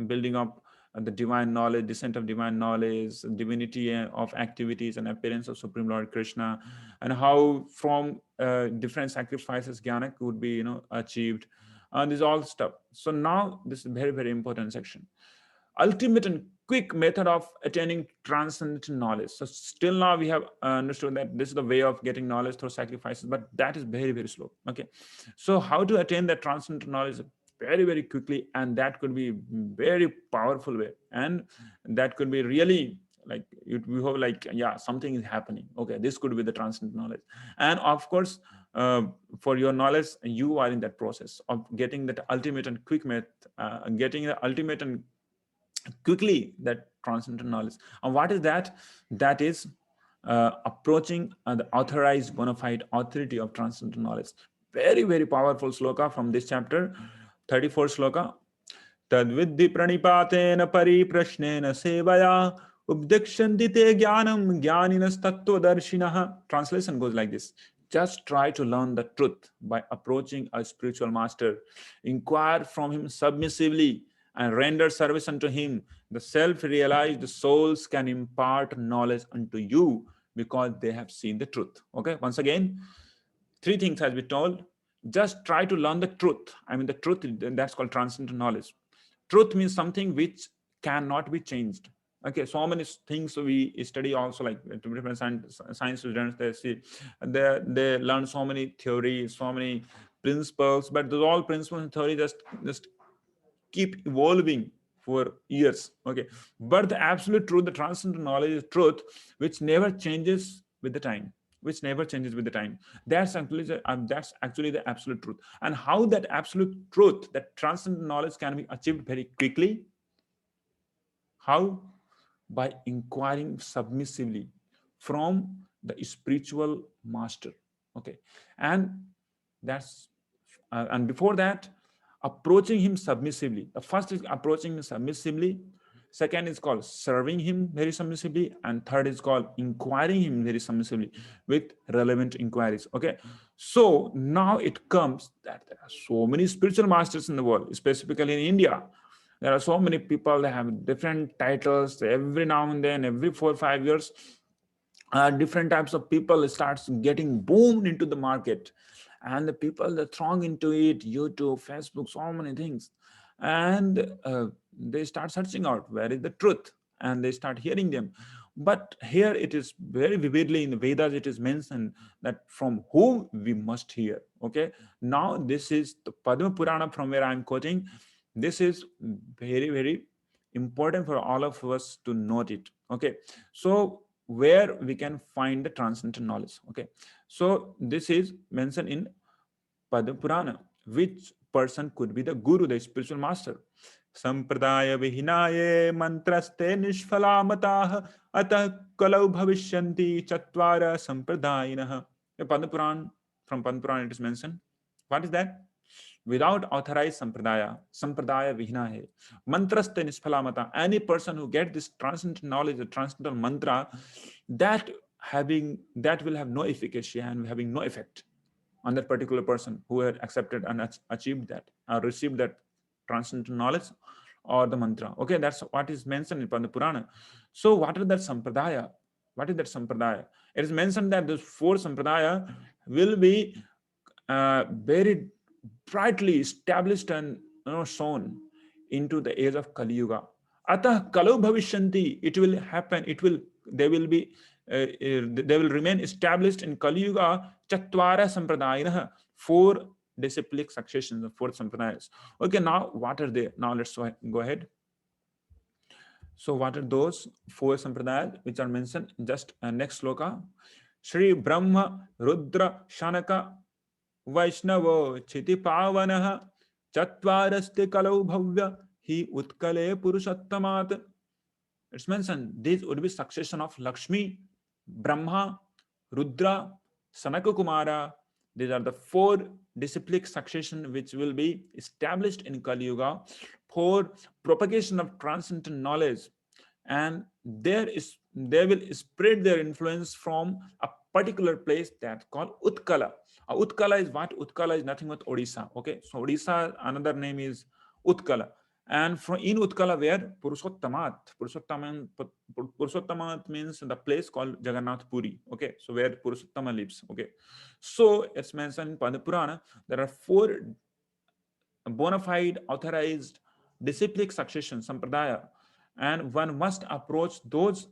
building up the divine knowledge, descent of divine knowledge, divinity of activities, and appearance of Supreme Lord Krishna, and how from different sacrifices jnana would be achieved. This all stuff. So now this is very, very important section. Ultimate and quick method of attaining transcendental knowledge. So still now we have understood that this is the way of getting knowledge through sacrifices, but that is very, very slow. Okay, so how to attain that transcendental knowledge very, very quickly, and that could be very powerful way, and that could be really like we hope like, yeah, something is happening. Okay, this could be the transcendental knowledge. And of course, for your knowledge, you are in that process of getting that ultimate and quick method, getting the ultimate and quickly that transcendental knowledge. And what is that? That is approaching the authorized bona fide authority of transcendental knowledge. Very, very powerful sloka from this chapter, 34 sloka. Tadvidhi pranipatena pariprashnena sevaya ubdikshanti te jnanam jnaninas tattva darshinaha. Translation goes like this: just try to learn the truth by approaching a spiritual master. Inquire from him submissively and render service unto him. The self-realized souls can impart knowledge unto you because they have seen the truth. Okay, once again, 3 things has been told. Just try to learn the truth. I mean, the truth, that's called transcendental knowledge. Truth means something which cannot be changed. Okay, so many things we study also, like different science students, they see, they learn so many theories, so many principles, but those all principles and theory just keep evolving for years. Okay, but the absolute truth, the transcendental knowledge is truth which never changes with the time, which never changes with the time. That's actually the absolute truth. And how that absolute truth, that transcendental knowledge, can be achieved very quickly? How? By inquiring submissively from the spiritual master. Okay, and that's and before that, approaching him submissively. The first is approaching him submissively, second is called serving him very submissively, and third is called inquiring him very submissively with relevant inquiries. Okay, so now it comes that there are so many spiritual masters in the world, specifically in India. There are so many people that have different titles. Every now and then, every 4 or 5 years, different types of people starts getting boomed into the market, and the people that throng into it, YouTube, Facebook, so many things, and they start searching out where is the truth, and they start hearing them. But here it is very vividly in the Vedas, it is mentioned that from whom we must hear. Okay, now this is the Padma Purana from where I am quoting. This is very, very important for all of us to note it. Okay, so where we can find the transcendental knowledge. Okay, so this is mentioned in Padma Purana. Which person could be the guru, the spiritual master? Sampradaya vihinaye mantraste nishphalamataha atah kalau bhavishyanti chatvara sampradayinah. Padma Purana, from Padma Purana it is mentioned. What is that? Without authorized sampradaya vihina hai. Mantraste nisphalamata. Any person who gets this transcendental knowledge, the transcendental mantra, that will have no efficacy and having no effect on that particular person who had accepted and achieved that or received that transcendental knowledge or the mantra. Okay, that's what is mentioned in the Purana. So what are that sampradaya? What is that sampradaya? It is mentioned that those 4 sampradaya will be very brightly established and shown into the age of Kali Yuga. Atah kalau bhavishyanti, it will happen. They will remain established in Kali Yuga. Chatvara sampradayinah, 4 disciplic successions of 4 sampradayas. Okay, now what are they? Now let's go ahead. So what are those 4 sampradayas which are mentioned? Just next sloka. Shri Brahma Rudra Shanaka Vaishnava Chiti Pavanaha Chatvaraste Kalau Bhavya Hi Utkale Purushottamat. It's mentioned these would be succession of Lakshmi, Brahma, Rudra, Sanaka Kumara. These are the 4 disciplic succession which will be established in Kali Yuga for propagation of transcendental knowledge, and they will spread their influence from a particular place that's called Utkala. Utkala is what? Utkala is nothing but Odisha. Okay, so Odisha, another name is Utkala. And from in Utkala, where Purushottamat means the place called Jagannath Puri. Okay, so where Purushottama lives. Okay, so it's mentioned in Padma Purana there are 4 bona fide authorized disciplic succession sampradaya, and one must approach those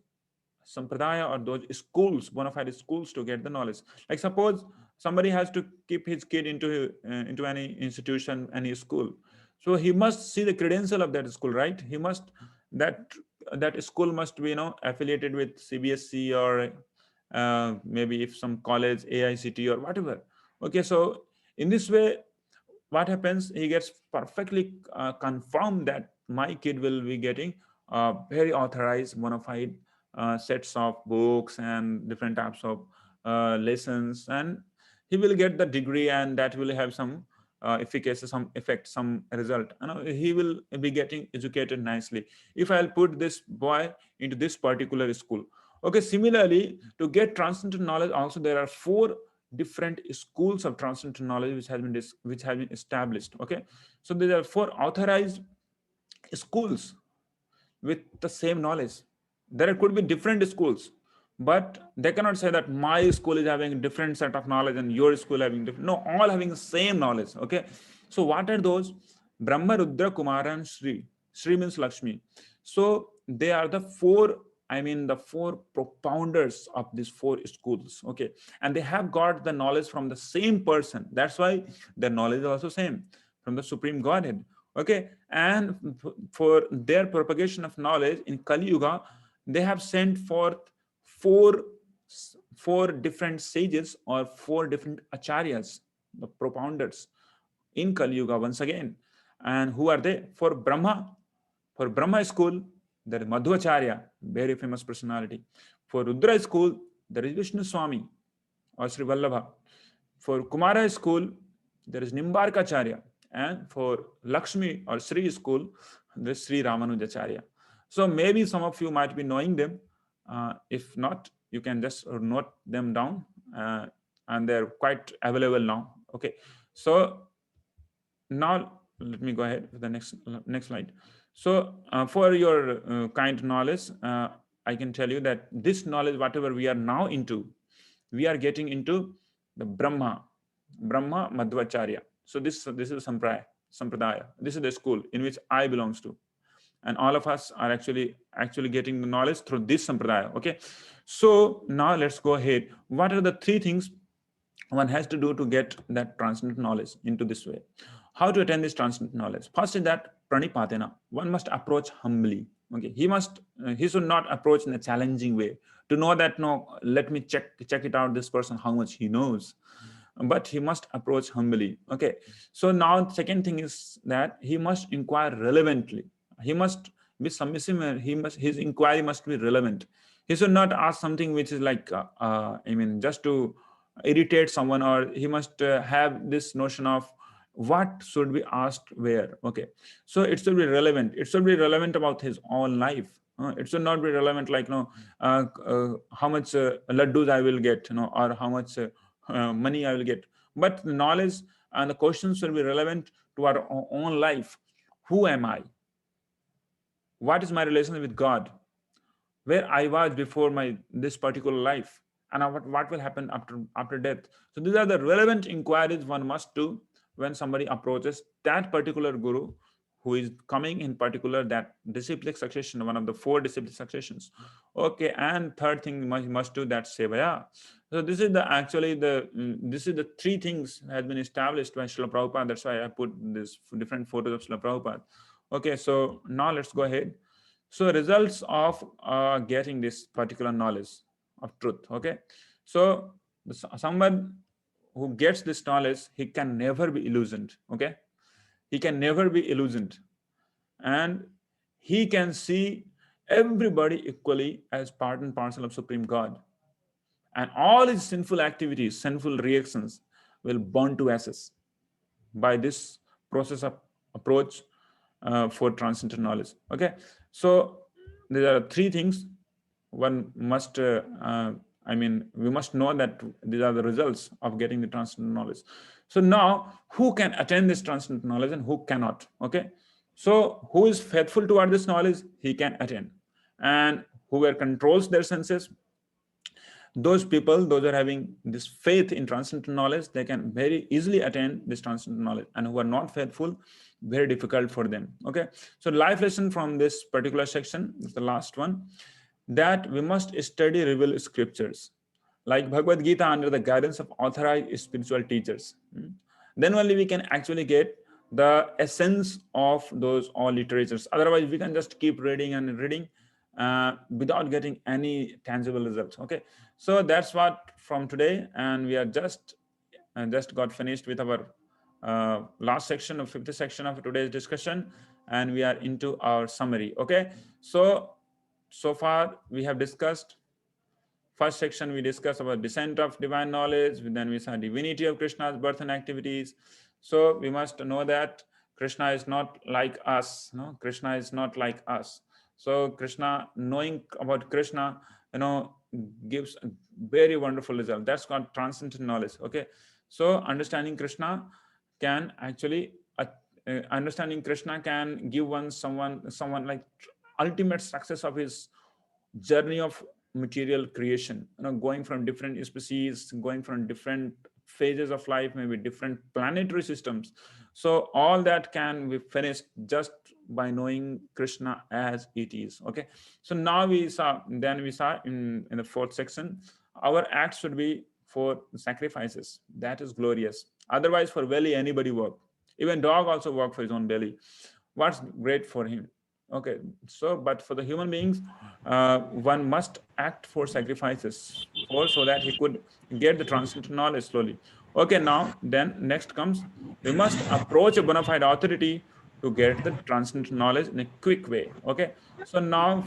sampradaya or those schools, bona fide schools, to get the knowledge. Like suppose somebody has to keep his kid into any institution, any school, so he must see the credential of that school, right? He must that school must be affiliated with CBSE or maybe if some college AICT or whatever. Okay, so in this way what happens, he gets perfectly confirmed that my kid will be getting very authorized bona fide sets of books and different types of lessons, and he will get the degree, and that will have some efficacy, some effect, some result. He will be getting educated nicely if I'll put this boy into this particular school. Okay, similarly, to get transcendental knowledge also there are 4 different schools of transcendental knowledge which have been established. Okay, so there are 4 authorized schools with the same knowledge. There could be different schools, but they cannot say that my school is having a different set of knowledge and your school having different. No, all having the same knowledge. Okay, so what are those? Brahma, Rudra, Kumara, and Shri. Shri means Lakshmi. So they are the 4 propounders of these 4 schools. Okay, and they have got the knowledge from the same person. That's why their knowledge is also same, from the Supreme Godhead. Okay, and for their propagation of knowledge in Kali Yuga, they have sent forth 4 different sages or 4 different acharyas, the propounders in Kali Yuga once again. And who are they? For Brahma school, there is Madhvacharya, very famous personality. For Rudra school, there is Vishnu Swami or Sri Vallabha. For Kumara school, there is Nimbarkacharya. And for Lakshmi or Sri school, there is Sri Ramanujacharya. So maybe some of you might be knowing them. If not, you can just note them down, and they're quite available now. Okay, so now let me go ahead with the next slide. So for your kind knowledge, I can tell you that this knowledge, whatever we are now into, we are getting into the Brahma Madhvacharya. So this is Sampradaya. This is the school in which I belongs to, and all of us are actually getting the knowledge through this Sampradaya. Okay, so now let's go ahead. What are the three things one has to do to get that transcendental knowledge into this way? How to attain this transcendental knowledge? First is that pranipatena. One must approach humbly. Okay, he should not approach in a challenging way to know that, no, let me check it out, this person, how much he knows. But he must approach humbly. Okay, so now second thing is that he must inquire relevantly. He must be submissive, and his inquiry must be relevant. He should not ask something which is like just to irritate someone, or he must have this notion of what should be asked where. Okay, so it should be relevant. It should be relevant about his own life. It should not be relevant like, how much laddus I will get, or how much money I will get. But the knowledge and the questions should be relevant to our own life. Who am I? What is my relation with God? Where I was before this particular life, and what will happen after death? So these are the relevant inquiries one must do when somebody approaches that particular guru who is coming in particular that disciplic succession, one of the 4 disciplic successions. Okay, and third thing must do that sevaya. So this is this is the 3 things that has been established by Srila Prabhupada. That's why I put this different photos of Srila Prabhupada. Okay, so now let's go ahead. So results of getting this particular knowledge of truth. Okay, so someone who gets this knowledge, he can never be illusioned. Okay, he can never be illusioned, and he can see everybody equally as part and parcel of Supreme God, and all his sinful activities, sinful reactions will burn to ashes by this process of approach for transcendental knowledge. Okay, so there are 3 things one must we must know that these are the results of getting the transcendental knowledge. So now, who can attain this transcendental knowledge and who cannot? Okay, so who is faithful toward this knowledge, he can attain, and whoever controls their senses, those people, those are having this faith in transcendental knowledge, they can very easily attain this transcendental knowledge, and who are not faithful, very difficult for them. Okay, so life lesson from this particular section is the last one, that we must study revealed scriptures like Bhagavad Gita under the guidance of authorized spiritual teachers. Then only we can actually get the essence of those all literatures. Otherwise, we can just keep reading and reading without getting any tangible results. Okay, so that's what from today, and we are just got finished with our last section of 50th section of today's discussion, and we are into our summary. Okay, so far we have discussed first section. We discussed about descent of divine knowledge, then we saw divinity of Krishna's birth and activities. So we must know that Krishna is not like us. Krishna is not like us. So Krishna, knowing about Krishna, gives a very wonderful result. That's called transcendental knowledge. Okay, so understanding Krishna can actually give someone like ultimate success of his journey of material creation, going from different species, going from different phases of life, maybe different planetary systems. So all that can be finished just by knowing Krishna as it is. Okay, so now we saw in the 4th section, our acts should be for sacrifices. That is glorious. Otherwise, for belly, anybody work. Even dog also work for his own belly. What's great for him? Okay, so but for the human beings, one must act for sacrifices so that he could get the transcendental knowledge slowly. Okay, now then next comes, we must approach a bona fide authority to get the transcendental knowledge in a quick way. Okay, so now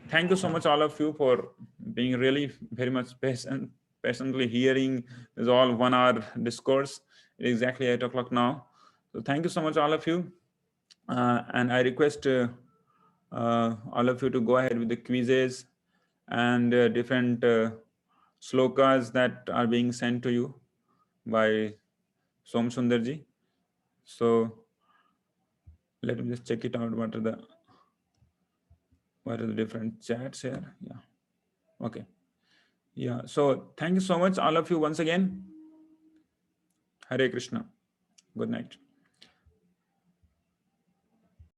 Thank you so much, all of you, for being really very much patiently hearing this all 1 hour discourse. It's exactly 8 o'clock now. So thank you so much, all of you. And I request all of you to go ahead with the quizzes and different slokas that are being sent to you by Som Sundarji. So let me just check it out. What are the different chats here? Yeah. Okay. Yeah. So thank you so much, all of you, once again. Hare Krishna. Good night.